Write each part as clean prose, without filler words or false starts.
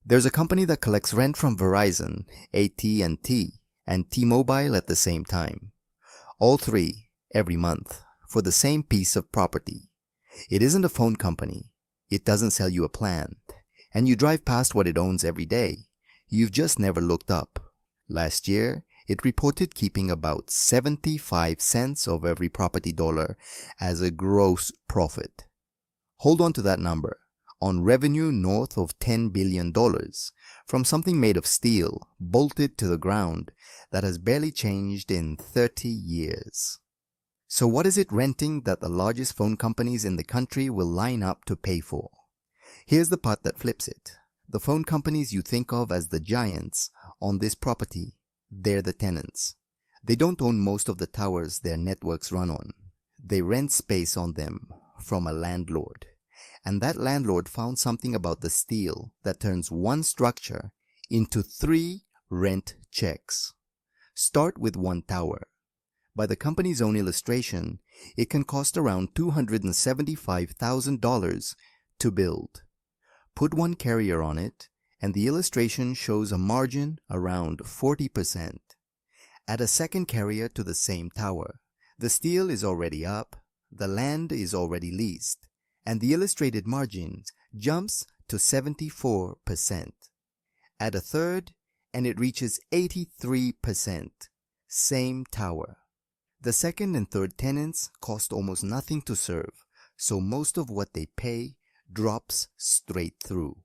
There's a company that collects rent from Verizon, AT&T, and T-Mobile at the same time. All three, every month, for the same piece of property. It isn't a phone company. It doesn't sell you a plan. And you drive past what it owns every day. You've just never looked up. Last year, it reported keeping about 75 cents of every property dollar as a gross profit. Hold on to that number. On revenue north of $10 billion from something made of steel, bolted to the ground, that has barely changed in 30 years. So what is it renting that the largest phone companies in the country will line up to pay for? Here's the part that flips it. The phone companies you think of as the giants on this property, they're the tenants. They don't own most of the towers their networks run on. They rent space on them from a landlord. And that landlord found something about the steel that turns one structure into 3 rent checks. Start with one tower. By the company's own illustration, it can cost around $275,000 to build. Put one carrier on it, and the illustration shows a margin around 40%. Add a second carrier to the same tower. The steel is already up, the land is already leased, and the illustrated margin jumps to 74%. Add a third, and it reaches 83%. Same tower. The second and third tenants cost almost nothing to serve, so most of what they pay drops straight through.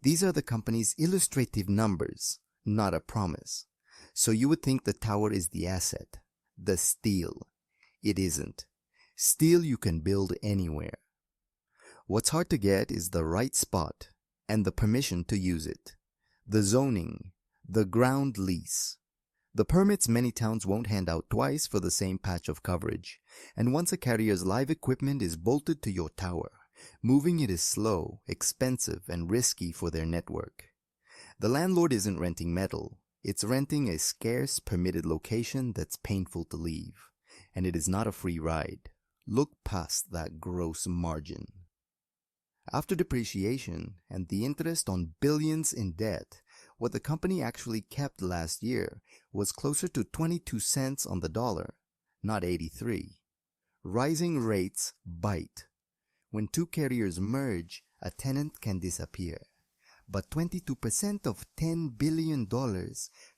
These are the company's illustrative numbers, not a promise. So you would think the tower is the asset, the steel. It isn't. Steel you can build anywhere. What's hard to get is the right spot and the permission to use it. The zoning, the ground lease. The permits many towns won't hand out twice for the same patch of coverage. And once a carrier's live equipment is bolted to your tower, moving it is slow, expensive, and risky for their network. The landlord isn't renting metal. It's renting a scarce permitted location that's painful to leave. And it is not a free ride. Look past that gross margin. After depreciation and the interest on billions in debt, what the company actually kept last year was closer to 22 cents on the dollar, not 83. Rising rates bite. When 2 carriers merge, a tenant can disappear. But 22% of $10 billion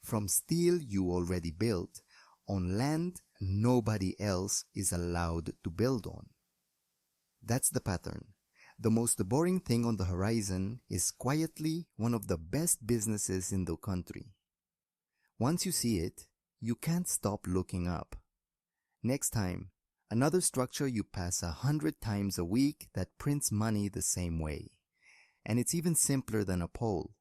from steel you already built on land nobody else is allowed to build on. That's the pattern. The most boring thing on the horizon is quietly one of the best businesses in the country. Once you see it, you can't stop looking up. Next time, another structure you pass 100 times a week that prints money the same way. And it's even simpler than a pole.